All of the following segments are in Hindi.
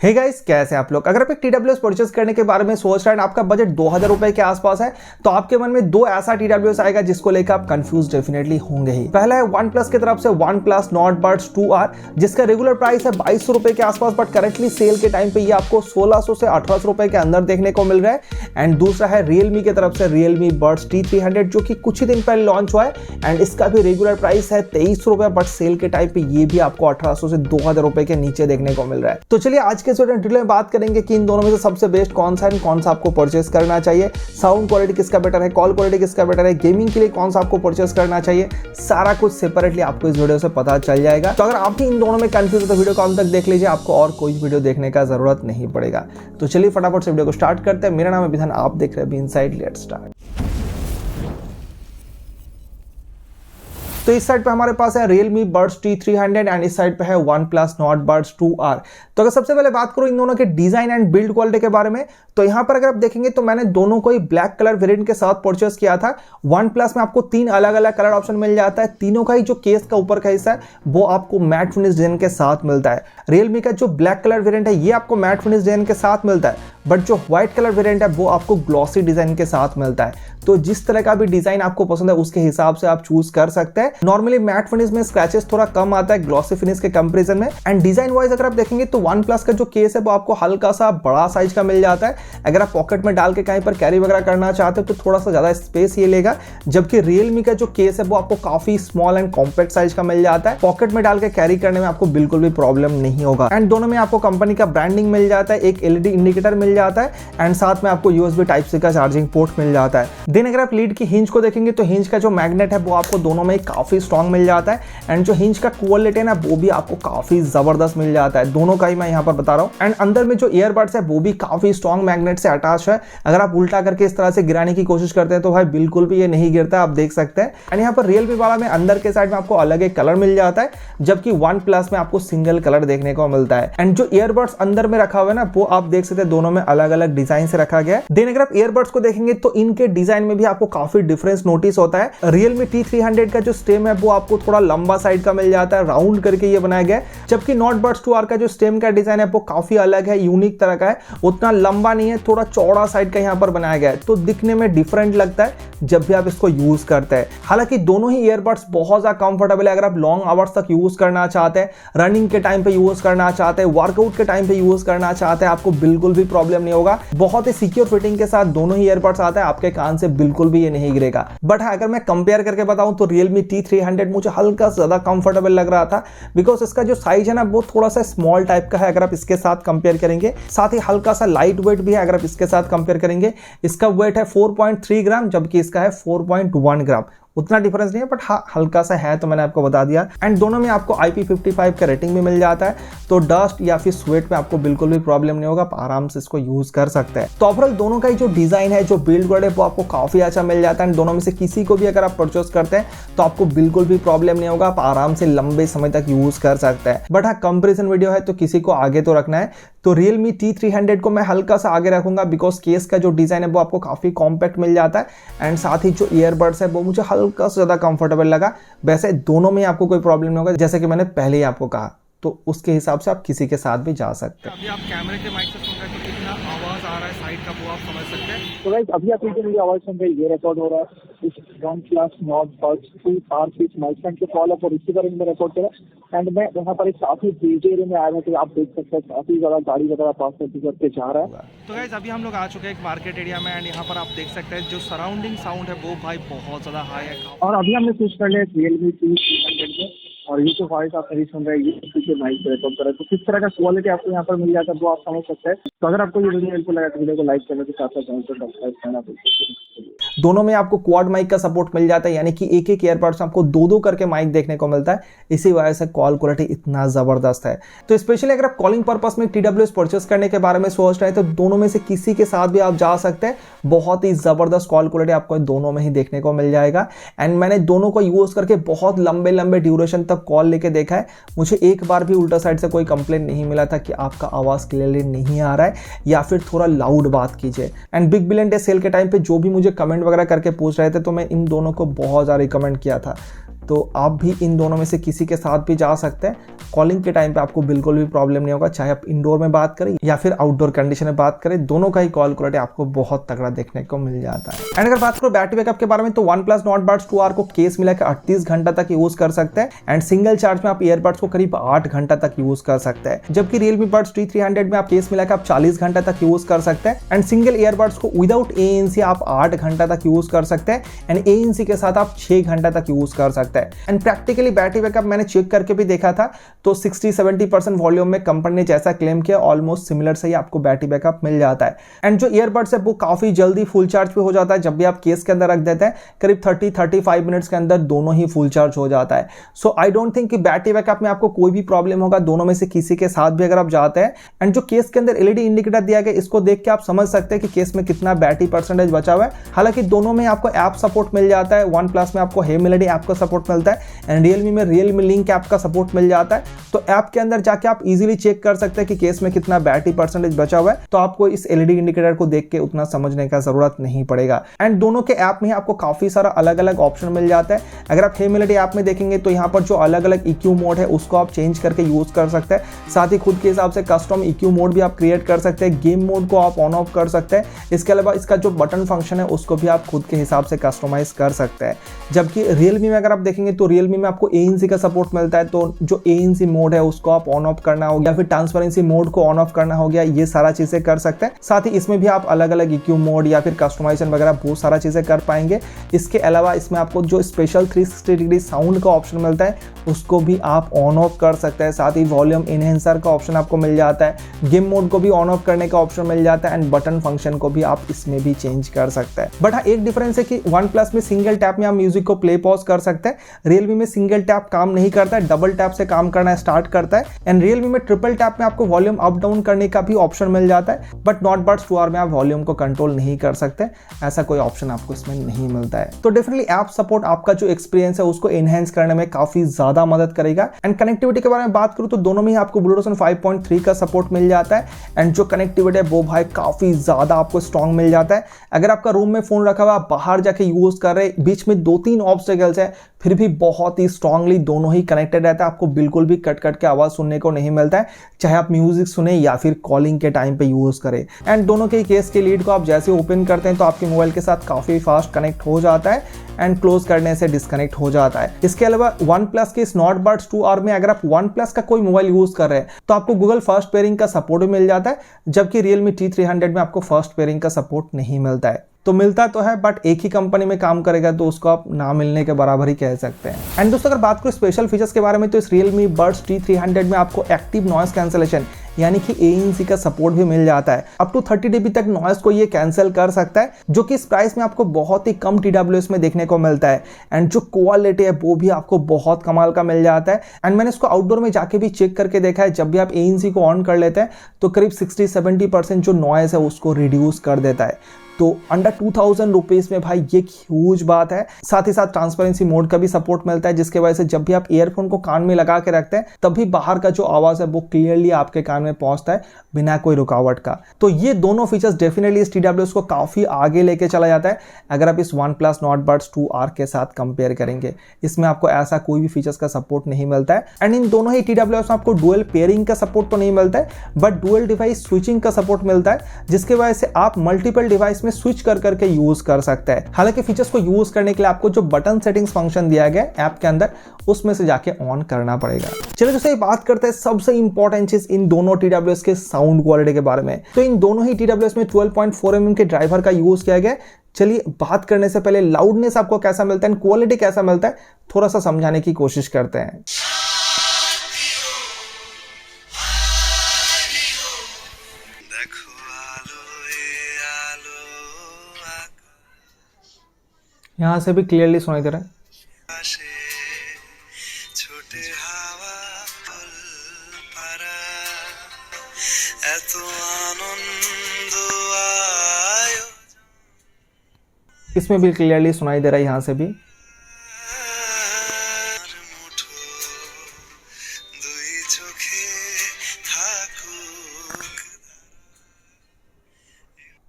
हे गाइस, कैसे आप लोग? अगर आप एक TWS परचेस करने के बारे में सोच रहे हैं, आपका बजट 2000 रुपए के आसपास है, तो आपके मन में दो ऐसा TWS आएगा जिसको लेकर आप कंफ्यूज डेफिनेटली होंगे ही। पहला है OnePlus की तरफ से OnePlus Nord Buds 2R, जिसका रेगुलर प्राइस है 2200 रुपए के आसपास, बट करेंटली सेल के टाइम पे ये आपको 1600 से 1800 रुपए के अंदर देखने को मिल रहा है। एंड दूसरा है Realme की तरफ से Realme Buds T300, जो कि कुछ ही दिन पहले लॉन्च हुआ है एंड इसका भी रेगुलर प्राइस है 2300 रुपए, बट सेल के टाइम पे ये भी आपको 1800 से 2000 रुपए के नीचे देखने को मिल रहा है। तो चलिए आज के डिटेल में बात करेंगे कि इन दोनों में से सबसे बेस्ट कौन सा है, कौन सा आपको परचेस करना चाहिए, साउंड क्वालिटी किसका बेटर है, कॉल क्वालिटी किसका बेटर है, गेमिंग के लिए कौन सा आपको परचेस करना चाहिए, सारा कुछ सेपरेटली आपको इस वीडियो से पता चल जाएगा। तो अगर आप भी इन दोनों में कंफ्यूज हो तो वीडियो को अंत तक देख लीजिए, आपको और कोई वीडियो देखने का जरूरत नहीं पड़ेगा। तो चलिए फटाफट से वीडियो को स्टार्ट करते हैं। मेरा नाम है विधान, आप देख रहे हैं इनसाइड, लेट्स स्टार्ट। तो इस साइड पे हमारे पास है Realme Buds T300 एंड इस साइड पे है OnePlus Nord Buds 2R। तो अगर सबसे पहले बात करूं इन दोनों के डिजाइन एंड बिल्ड क्वालिटी के बारे में, तो यहां पर अगर आप देखेंगे तो मैंने दोनों को ही ब्लैक कलर वेरिएंट के साथ परचेस किया था। OnePlus में आपको 3 अलग अलग कलर ऑप्शन मिल जाता है। तीनों का ही जो केस का ऊपर का हिस्सा है वो आपको मैट फिनिश डिजाइन के साथ मिलता है। Realme का जो ब्लैक कलर वेरिएंट है ये आपको मैट फिनिश डिजाइन के साथ मिलता है, बट जो व्हाइट कलर वेरिएंट है वो आपको ग्लॉसी डिजाइन के साथ मिलता है। तो जिस तरह का भी डिजाइन आपको पसंद है उसके हिसाब से आप चूज कर सकते हैं। नॉर्मली मैट फिनिश में स्क्रैचेस थोड़ा कम आता है ग्लॉसी फिनिश के कंपैरिजन में। एंड डिजाइन वाइज अगर आप देखेंगे तो OnePlus का जो केस है वो आपको हल्का सा बड़ा साइज का मिल जाता है। अगर आप पॉकेट में डाल के कहीं पर कैरी वगैरह करना चाहते हो तो थोड़ा सा ज्यादा स्पेस ये लेगा, जबकि Realme का जो केस है वो आपको काफी स्मॉल एंड कॉम्पैक्ट साइज का मिल जाता है। पॉकेट में डाल के कैरी करने में आपको बिल्कुल भी प्रॉब्लम नहीं होगा। एंड दोनों में आपको कंपनी का ब्रांडिंग मिल जाता है, एक LED इंडिकेटर मिल जाता है एंड साथ में आपको USB Type-C का चार्जिंग पोर्ट मिल जाता है। देन अगर आप लीड की हिंज को देखेंगे तो हिंज का जो मैग्नेट है वो आपको दोनों में काफी स्ट्रॉन्ग मिल जाता है एंड जो हिंज का क्वालिटी है ना वो भी आपको काफी जबरदस्त मिल जाता है। दोनों का ही मैं यहाँ पर बता रहा हूँ। एंड अंदर में जो ईयरबड्स है वो भी काफी स्ट्रॉन्ग मैग्नेट से अटैच है। अगर आप उल्टा करके इस तरह से गिराने की कोशिश करते हैं तो भाई बिल्कुल भी ये नहीं गिरता, आप देख सकते हैं। एंड यहाँ पर Realme वाला में अंदर के साइड में आपको अलग एक कलर मिल जाता है, जबकि OnePlus में आपको सिंगल कलर देखने को मिलता है। एंड जो ईयरबड्स अंदर में रखा हुआ है ना वो आप देख सकते हैं दोनों में अलग अलग डिजाइन से रखा गया है। देन अगर आप ईयरबड्स को देखेंगे तो इनके डिजाइन में भी आपको काफी डिफरेंस नोटिस होता है। Realme T300 का जो स्टेम है वो आपको थोड़ा लंबा साइड का मिल जाता है, राउंड करके ये बनाया गया है, जबकि Nord Buds 2R का जो स्टेम का डिजाइन है वो काफी अलग है, यूनिक तरह का है। उतना लंबा नहीं है, थोड़ा चौड़ा साइड का यहाँ पर बनाया गया है, तो दिखने में डिफरेंट लगता है जब भी आप इसको यूज करते हैं। हालांकि दोनों ही ईयरबड्स बहुत ज्यादा कंफर्टेबल है। अगर आप लॉन्ग आवर्स तक यूज करना चाहते हैं, रनिंग के टाइम पे यूज करना चाहते हैं, वर्कआउट के टाइम पे यूज करना चाहते हैं, आपको बिल्कुल भी प्रॉब्लम नहीं होगा। बहुत ही सिक्योर फिटिंग के साथ दोनों ही ईयरबड्स आता है, आपके कान से बिल्कुल भी ये नहीं गिरेगा। बट अगर मैं कंपेयर करके बताऊं तो Realme T300 मुझे हल्का ज्यादा कंफर्टेबल लग रहा था, बिकॉज इसका जो साइज है ना वो थोड़ा सा स्मॉल टाइप का है अगर आप इसके साथ कंपेयर करेंगे। साथ ही हल्का सा लाइट वेट भी है अगर आप इसके साथ कंपेयर करेंगे। इसका वेट है 4.3 ग्राम, जबकि इसका है 4.1 ग्राम। उतना डिफरेंस नहीं है, बट हाँ हल्का सा है, तो मैंने आपको बता दिया। एंड दोनों में आपको IP55 का रेटिंग भी मिल जाता है, तो डस्ट या फिर स्वेट में आपको बिल्कुल भी प्रॉब्लम नहीं होगा, आप आराम से इसको यूज कर सकते हैं। तो ओवरऑल दोनों का ही जो डिजाइन है, जो बिल्ड क्वालिटी है वो आपको काफी अच्छा मिल जाता है। दोनों में से किसी को भी अगर आप परचेस करते हैं तो आपको बिल्कुल भी प्रॉब्लम नहीं होगा, आप आराम से लंबे समय तक यूज कर सकते हैं। बट हाँ कंपेरिजन वीडियो है तो किसी को आगे तो रखना है, तो Realme T300 को मैं हल्का सा आगे रखूंगा, बिकॉज केस का जो डिजाइन है वो आपको काफी कॉम्पैक्ट मिल जाता है एंड साथ ही जो ईयरबड्स है वो मुझे हल्का से ज्यादा कंफर्टेबल लगा। वैसे दोनों में आपको कोई प्रॉब्लम नहीं होगा, जैसे कि मैंने पहले ही आपको कहा, तो उसके हिसाब से आप किसी के साथ भी जा सकते हैं। अभी आप कैमरे के माइक से सुन रहे हैं तो कितना आवाज आ रहा है साइड का वो आप समझ सकते हैं। तो गाइस अभी आप जो मेरी आवाज सुन रहे हैं ये रिकॉर्ड हो रहा है इस OnePlus Nord Buds 2R के माइक के कॉल और रिसीवर में रिकॉर्ड करा। एंड मैं वहाँ पर एक काफी बिजी एरिया में आया हूँ, तो आप देख सकते हैं काफी ज्यादा गाड़ी वगैरह पास करते जा रहा है। तो गाइस अभी हम लोग आ चुके हैं एक मार्केट एरिया में एंड यहाँ पर आप देख सकते हैं जो सराउंडिंग साउंड है वो भाई बहुत ज्यादा हाई है। और अभी हमने चूज कर लिया Realme T300 में, और ये जो वॉइस आप सही सुन रहे हैं ये पीछे माइक से रिकॉर्ड कर रहा है। तो किस तरह का क्वालिटी आपको यहाँ पर मिल जाता है वो आप समझ सकते हैं। तो अगर आपको ये वीडियो हेल्पफुल लगा तो वीडियो को लाइक करने के साथ साथ चैनल को सब्सक्राइब करना। दोनों में आपको क्वाड माइक का सपोर्ट मिल जाता है, यानी कि एक एक ईयरबड्स में आपको दो दो करके माइक देखने को मिलता है। इसी वजह से कॉल क्वालिटी इतना जबरदस्त है। तो स्पेशली अगर आप कॉलिंग पर्पस में TWS परचेस करने के बारे में सोच रहे हैं तो दोनों में से किसी के साथ भी आप जा सकते हैं। बहुत ही जबरदस्त कॉल क्वालिटी आपको दोनों में ही देखने को मिल जाएगा। एंड मैंने दोनों को यूज करके बहुत लंबे लंबे ड्यूरेशन तक कॉल लेके देखा है, मुझे एक बार भी उल्टा साइड से कोई कंप्लेंट नहीं मिला था कि आपका आवाज क्लियरली नहीं आ रहा है या फिर थोड़ा लाउड बात कीजिए। And big billion day sale के टाइम पे जो भी मुझे कमेंट वगैरह करके पूछ रहे थे तो मैं इन दोनों को बहुत ज़्यादा रिकमेंड किया था। तो आप भी इन दोनों में से किसी के साथ भी जा सकते हैं। कॉलिंग के टाइम पे आपको बिल्कुल भी प्रॉब्लम नहीं होगा, चाहे आप इंडोर में बात करें या फिर आउटडोर कंडीशन में बात करें, दोनों का ही कॉल क्वालिटी आपको बहुत तगड़ा देखने को मिल जाता है। एंड अगर बात करो बैटरी बैकअप के बारे में, तो OnePlus Nord Buds 2R को केस मिला के 38 घंटा तक यूज कर सकते हैं एंड सिंगल चार्ज में आप ईयरबड्स को करीब 8 घंटा तक यूज कर सकते हैं। जबकि Realme Buds T300 में आप केस मिला के आप 40 घंटा तक यूज कर सकते हैं एंड सिंगल ईयरबड्स को विदाउट ANC आप 8 घंटा तक यूज कर सकते हैं एंड ANC के साथ आप 6 घंटा तक यूज कर सकते हैं। एंड प्रैक्टिकली बैटरी बैकअप मैंने चेक करके भी देखा था, तो 60-70% वॉल्यूम में कंपनी ने जैसा क्लेम किया ऑलमोस्ट सिमिलर से ही आपको बैटरी बैकअप मिल जाता है। एंड जो ईयरबड्स है वो काफी जल्दी फुल चार्ज पे हो जाता है। जब भी आप केस के अंदर रख देते हैं करीब 30-35 मिनट्स के अंदर दोनों ही फुल चार्ज हो जाता है। सो आई डोंट थिंक कि बैटरी बैकअप में आपको कोई भी प्रॉब्लम होगा दोनों में से किसी के साथ भी अगर आप जाते हैं। एंड जो केस के अंदर एलईडी इंडिकेटर दिया गया, इसको देख के आप समझ सकते हैं कि केस में कितना बैटरी परसेंटेज बचा हुआ है। हालांकि दोनों में आपको ऐप सपोर्ट मिल जाता है। OnePlus में आपको हे मेलोडी ऐप का सपोर्ट मिलता है एंड Realme में Realme लिंक ऐप का सपोर्ट मिल जाता है। तो ऐप के अंदर जाके आप इजीली चेक कर सकते हैं कि केस में कितना बैटरी परसेंटेज बचा हुआ है। तो आपको इस एलईडी इंडिकेटर को देख के उतना समझने का जरूरत नहीं पड़ेगा। एंड दोनों के ऐप में आपको काफी सारा अलग अलग ऑप्शन मिल जाता है। अगर आप हे मेलोडी ऐप में देखेंगे तो यहाँ पर जो अलग अलग EQ मोड है उसको आप चेंज करके यूज कर सकते हैं। साथ ही खुद के हिसाब से कस्टम EQ मोड भी आप क्रिएट कर सकते हैं। गेम मोड को आप ऑन ऑफ कर सकते हैं। इसके अलावा इसका जो बटन फंक्शन है उसको भी आप खुद के हिसाब से कस्टमाइज कर सकते हैं। जबकि Realme में अगर आप देखेंगे तो Realme में आपको ANC का सपोर्ट मिलता है। तो जो ANC मोड है उसको आप ऑन ऑफ करना हो गया, फिर ट्रांसपेरेंसी मोड को ऑन ऑफ करना हो गया, ये सारा चीजें कर सकते हैं। साथ ही इसमें भी आप अलग अलग EQ मोड या फिर कस्टमाइजेशन वगैरह बहुत सारा चीजें कर पाएंगे। इसके अलावा इसमें आपको जो स्पेशल 360 डिग्री साउंड का ऑप्शन मिलता है उसको भी आप ऑन ऑफ कर सकते हैं। साथ ही वॉल्यूम इनहेंसर का ऑप्शन आपको मिल जाता है। गेम मोड को भी ऑन ऑफ करने का ऑप्शन मिल जाता है एंड बटन फंक्शन को भी आप इसमें भी चेंज कर सकते हैं। बट हाँ, एक डिफरेंस है कि OnePlus में सिंगल टैप में आप म्यूजिक को प्ले पॉज कर सकते हैं। Realme में सिंगल टैप काम नहीं करता है, डबल टैप से काम करना स्टार्ट करता है। एंड Realme में ट्रिपल टैप में आपको वॉल्यूम अप डाउन करने का भी ऑप्शन मिल जाता है। बट Nord Buds 2R में आप वॉल्यूम को कंट्रोल नहीं कर सकते, ऐसा कोई ऑप्शन आपको इसमें नहीं मिलता है। तो डेफिनेटली ऐप सपोर्ट आपका जो एक्सपीरियंस है उसको एनहेंस करने में काफी ज्यादा मदद करेगा। एंड कनेक्टिविटी के बारे में बात करूं तो दोनों में ही आपको Bluetooth 5.3 का सपोर्ट मिल जाता है। एंड जो कनेक्टिविटी है वो भाई काफी ज्यादा आपको स्ट्रॉन्ग मिल जाता है। अगर आपका रूम में फोन रखा हुआ आप बाहर जाके यूज कर रहे, बीच में 2-3 ऑब्स्टेकल्स है, फिर भी बहुत ही स्ट्रांगली दोनों ही कनेक्टेड रहता है। आपको बिल्कुल भी कट कट के आवाज सुनने को नहीं मिलता है, चाहे आप म्यूजिक सुने या फिर कॉलिंग के टाइम पे यूज करें। एंड दोनों के केस के लीड को आप जैसे ओपन करते हैं तो आपके मोबाइल के साथ काफी फास्ट कनेक्ट हो जाता है एंड क्लोज करने से डिस्कनेक्ट हो जाता है। इसके अलावा OnePlus के इस Nord Buds 2R में अगर आप OnePlus का कोई मोबाइल यूज कर रहे हैं तो आपको Google फर्स्ट पेयरिंग का सपोर्ट भी मिल जाता है। जबकि Realme T300 में आपको फर्स्ट पेयरिंग का सपोर्ट नहीं मिलता है। तो मिलता तो है बट एक ही कंपनी में काम करेगा तो उसको आप ना मिलने के बराबर ही कह सकते हैं। एंड दोस्तों अगर बात करो स्पेशल फीचर्स के बारे में तो इस Realme Buds T300 में आपको एक्टिव नॉइस कैंसलेशन यानी कि ANC का सपोर्ट भी मिल जाता है। अप टू 30 dB तक नॉइस को ये कैंसिल कर सकता है, जो कि इस प्राइस में आपको बहुत ही कम TWS में देखने को मिलता है। एंड जो क्वालिटी है वो भी आपको बहुत कमाल का मिल जाता है। एंड मैंने इसको आउटडोर में जाके भी चेक करके देखा है, जब भी आप ANC को ऑन कर लेते हैं तो करीब 60-70% जो नॉइस है उसको रिड्यूस कर देता है। तो अंडर 2000 रुपीज में भाई ये ह्यूज बात है। साथ ही साथ ट्रांसपेरेंसी मोड का भी सपोर्ट मिलता है, जिसके वजह से जब भी आप ईयरफोन को कान में लगा के रखते हैं तभी बाहर का जो आवाज है वो क्लियरली आपके कान में पहुंचता है बिना कोई रुकावट का। तो ये दोनों फीचर्स डेफिनेटली इस TWS को काफी आगे लेके चला जाता है अगर आप इस OnePlus Nord Buds 2R के साथ कंपेयर करेंगे। इसमें आपको ऐसा कोई भी फीचर्स का सपोर्ट नहीं मिलता है। एंड इन दोनों ही TWS में आपको डुअल पेयरिंग का सपोर्ट तो नहीं मिलता है बट डुअल डिवाइस स्विचिंग का सपोर्ट मिलता है, जिसके वजह से आप मल्टीपल डिवाइस में स्विच कर करके यूज कर सकते हैं। हालांकि फीचर्स को यूज करने के लिए आपको जो बटन सेटिंग्स फंक्शन दिया गया है ऐप के अंदर उसमें से जाके ऑन करना पड़ेगा। चलिए दोस्तों बात करते हैं सबसे इंपॉर्टेंट चीज इन दोनों TWS के साउंड क्वालिटी के बारे में। तो इन दोनों ही TWS में 12.4 mm के ड्राइवर का यूज किया गया है। चलिए बात करने से पहले लाउडनेस आपको कैसा मिलता है, क्वालिटी कैसा मिलता है, थोड़ा सा समझाने की कोशिश करते हैं। यहां से भी क्लियरली सुनाई दे रहा है। इसमें भी क्लियरली सुनाई दे रहा है यहां से भी।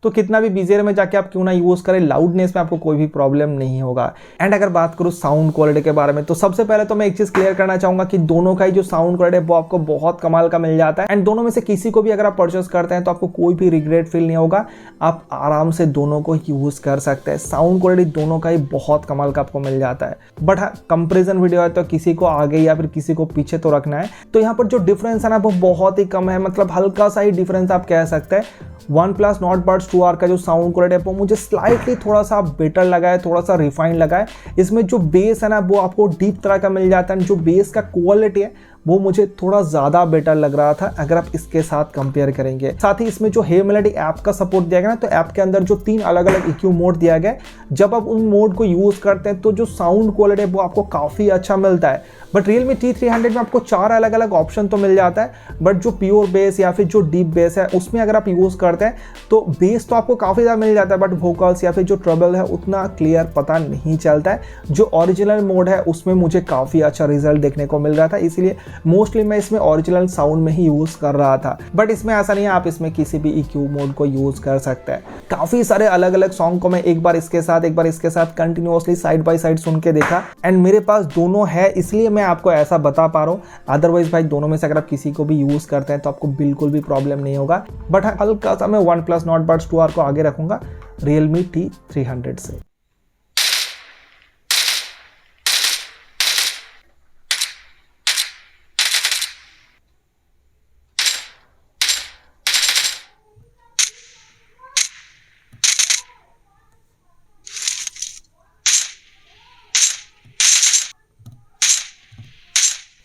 तो कितना भी बिजी एरिया में जाके आप क्यों ना यूज करें, लाउडनेस में आपको कोई भी प्रॉब्लम नहीं होगा। एंड अगर बात करूँ साउंड क्वालिटी के बारे में, तो सबसे पहले तो मैं एक चीज क्लियर करना चाहूंगा कि दोनों का ही जो साउंड क्वालिटी है वो आपको बहुत कमाल का मिल जाता है। एंड दोनों में से किसी को भी अगर आप परचेस करते हैं तो आपको कोई भी रिग्रेट फील नहीं होगा, आप आराम से दोनों को यूज कर सकते हैं। साउंड क्वालिटी दोनों का ही बहुत कमाल का आपको मिल जाता है। बट हाँ, कंपेरिजन वीडियो है तो किसी को आगे या फिर किसी को पीछे तो रखना है, तो यहाँ पर जो डिफरेंस है ना वो बहुत ही कम है, मतलब हल्का सा ही डिफरेंस आप कह सकते हैं। OnePlus Nord Buds 2R का जो साउंड क्वालिटी है वो मुझे स्लाइटली थोड़ा सा बेटर लगा है, थोड़ा सा रिफाइंड लगा है। इसमें जो बेस है ना वो आपको डीप तरह का मिल जाता है, जो बेस का क्वालिटी है वो मुझे थोड़ा ज़्यादा बेटर लग रहा था अगर आप इसके साथ कंपेयर करेंगे। साथ ही इसमें जो हे मेलोडी ऐप का सपोर्ट दिया गया ना, तो ऐप के अंदर जो 3 अलग अलग EQ मोड दिया गया है, जब आप उन मोड को यूज़ करते हैं तो जो साउंड क्वालिटी है वो आपको काफ़ी अच्छा मिलता है। बट Realme T300 में आपको 4 अलग अलग ऑप्शन तो मिल जाता है, बट जो प्योर बेस या फिर जो डीप बेस है उसमें अगर आप यूज़ करते हैं तो बेस तो आपको काफ़ी ज़्यादा मिल जाता है, बट वोकल्स या फिर जो ट्रबल है उतना क्लियर पता नहीं चलता है। जो ओरिजिनल मोड है उसमें मुझे काफ़ी अच्छा रिजल्ट देखने को मिल रहा था, इसलिए मोस्टली मैं इसमें ओरिजिनल साउंड में ही यूज़ कर रहा था। बट इसमें ऐसा नहीं है, आप इसमें किसी भी EQ मोड को यूज़ कर सकते हैं। काफ़ी सारे अलग अलग सॉन्ग को मैं एक बार इसके साथ कंटिन्यूअसली साइड बाय साइड सुन के देखा, एंड मेरे पास दोनों है इसलिए मैं आपको ऐसा बता पा रहा हूँ। अदरवाइज भाई दोनों में से अगर आप किसी को भी यूज़ करते हैं तो आपको बिल्कुल भी प्रॉब्लम नहीं होगा। बट हल्का सा मैं OnePlus Nord Buds 2R को आगे रखूंगा Realme T300 से।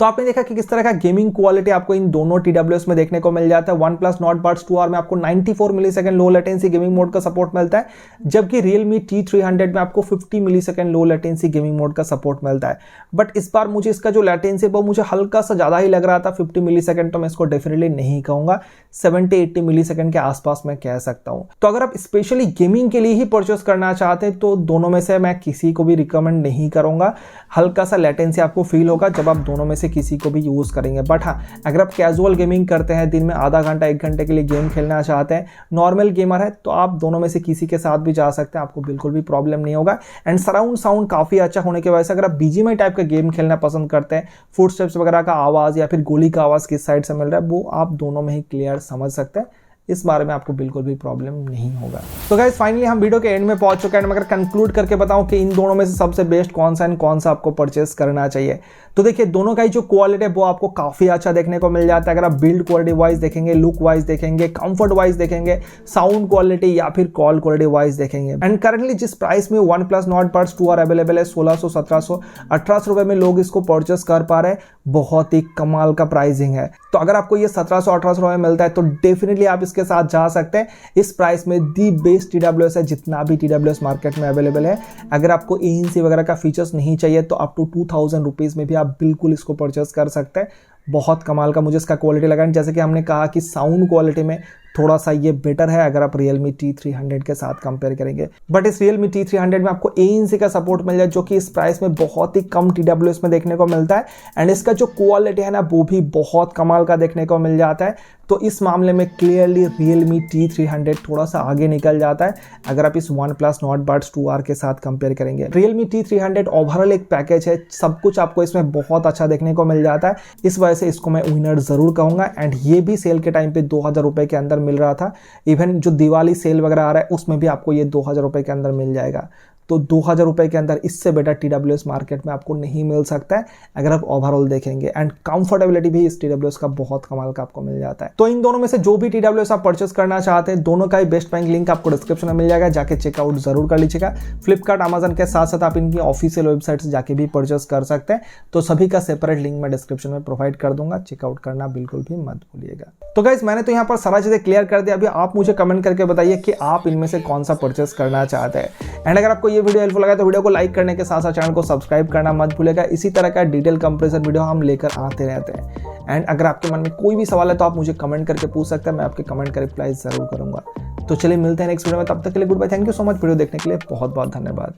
तो आपने देखा कि किस तरह का गेमिंग क्वालिटी आपको इन दोनों TWS में देखने को मिल जाता है। OnePlus Nord Buds 2R में आपको 94 millisecond low latency gaming mode का सपोर्ट मिलता है, जबकि Realme T300 में आपको 50 millisecond low latency gaming mode का सपोर्ट मिलता है। बट इस बार मुझे इसका जो लेटेंसी है वो मुझे हल्का सा ज़्यादा ही लग रहा था। 50 मिलीसेकंड तो मैं इसको डेफिनेटली नहीं कहूँगा, 70-80 मिलीसेकंड के आसपास मैं कह सकता हूँ। तो अगर आप स्पेशली गेमिंग के लिए ही परचेस करना चाहते हैं तो दोनों में से मैं किसी को भी रिकमेंड नहीं करूँगा। हल्का सा लेटेंसी आपको फील होगा जब आप दोनों में से किसी को भी यूज़ करेंगे। बट हाँ, अगर आप कैजुअल गेमिंग करते हैं, दिन में आधा घंटा 1 घंटे के लिए गेम खेलना चाहते हैं, नॉर्मल गेमर है, तो आप दोनों में से किसी के साथ भी जा सकते हैं, आपको बिल्कुल भी प्रॉब्लम नहीं होगा। एंड सराउंड साउंड काफ़ी अच्छा होने की वजह से अगर आप BGMI टाइप का गेम खेलना पसंद करते हैं, फुटस्टेप्स वगैरह का आवाज़ या फिर गोली का आवाज़ किस साइड से मिल रहा है वो आप दोनों में ही क्लियर समझ सकते हैं। इस बारे में आपको बिल्कुल भी प्रॉब्लम नहीं होगा। तो गाइस फाइनली हम वीडियो के एंड में पहुंच चुके हैं। मैं अगर कंक्लूड करके बताऊं कि इन दोनों में से सबसे बेस्ट कौन सा एंड कौन सा आपको परचेस करना चाहिए, तो देखिए दोनों का ही जो क्वालिटी है वो आपको काफ़ी अच्छा देखने को मिल जाता है। अगर आप बिल्ड क्वालिटी वाइज देखेंगे, लुक वाइज देखेंगे, कंफर्ट वाइज देखेंगे, साउंड क्वालिटी या फिर कॉल क्वालिटी वाइज देखेंगे। एंड करंटली जिस प्राइस में OnePlus Nord Buds 2R available है 1600, 1700, 1800 रुपए में लोग इसको परचेस कर पा रहे हैं, बहुत ही कमाल का प्राइसिंग है। तो अगर आपको ये 1700, 1800 रुपए मिलता है तो डेफिनेटली आप इसके साथ जा सकते हैं। इस प्राइस में दी बेस्ट TWS है जितना भी TWS मार्केट में अवेलेबल है। अगर आपको ANC वगैरह का फीचर्स नहीं चाहिए तो अप टू 2000 रुपीज़ में भी आप बिल्कुल इसको परचेस कर सकते हैं। बहुत कमाल का मुझे इसका क्वालिटी लगा। जैसे कि हमने कहा कि साउंड क्वालिटी में थोड़ा सा ये बेटर है अगर आप Realme T300 के साथ कंपेयर करेंगे। बट इस Realme T300 में आपको ANC का सपोर्ट मिल जाए जो कि इस प्राइस में बहुत ही कम TWS में देखने को मिलता है। एंड इसका जो क्वालिटी है ना वो भी बहुत कमाल का देखने को मिल जाता है। तो इस मामले में क्लियरली Realme T300 थोड़ा सा आगे निकल जाता है अगर आप इस OnePlus Nord Buds 2R के साथ कंपेयर करेंगे। Realme T300 ओवरऑल एक पैकेज है, सब कुछ आपको इसमें बहुत अच्छा देखने को मिल जाता है। इस वजह से इसको मैं विनर जरूर कहूँगा। एंड ये भी सेल के टाइम पे 2000 रुपये के अंदर मिल रहा था। इवन जो दिवाली सेल वगैरह आ रहा है उसमें भी आपको ये 2000 रुपये के अंदर मिल जाएगा। तो 2000 रुपये के अंदर इससे बेटर TWS मार्केट में आपको नहीं मिल सकता है अगर आप ओवरऑल देखेंगे। एंड कंफर्टेबिलिटी भी इस TWS का बहुत कमाल का आपको मिल जाता है। तो इन दोनों में से जो भी TWS आप परचेस करना चाहते हैं, दोनों का ही बेस्ट प्राइस लिंक आपको डिस्क्रिप्शन में मिल जाएगा, जाके चेकआउट जरूर कर लीजिएगा। फ्लिपकार्ट, अमेजन के साथ साथ आप इनकी ऑफिशियल वेबसाइट से जाके भी परचेस कर सकते हैं। तो सभी का सेपरेट लिंक मैं डिस्क्रिप्शन में प्रोवाइड कर दूंगा, चेकआउट करना बिल्कुल भी मत भूलिएगा। तो गाइस मैंने तो यहाँ पर सारा चीजें क्लियर कर दिया। अभी आप मुझे कमेंट करके बताइए कि आप इनमें से कौन सा परचेस करना चाहते हैं। एंड अगर आपको ये वीडियो हेल्पफुल लगा तो वीडियो को लाइक करने के साथ साथ चैनल को सब्सक्राइब करना मत भूलिएगा। इसी तरह का डिटेल कंपैरिजन वीडियो हम लेकर आते रहते हैं। एंड अगर आपके मन में कोई भी सवाल है तो आप मुझे कमेंट करके पूछ सकते हैं, मैं आपके कमेंट का रिप्लाई जरूर करूंगा। तो चलिए मिलते हैं नेक्स्ट वीडियो में, तब तक के लिए goodbye, thank you so much. Video देखने के लिए बहुत बहुत धन्यवाद।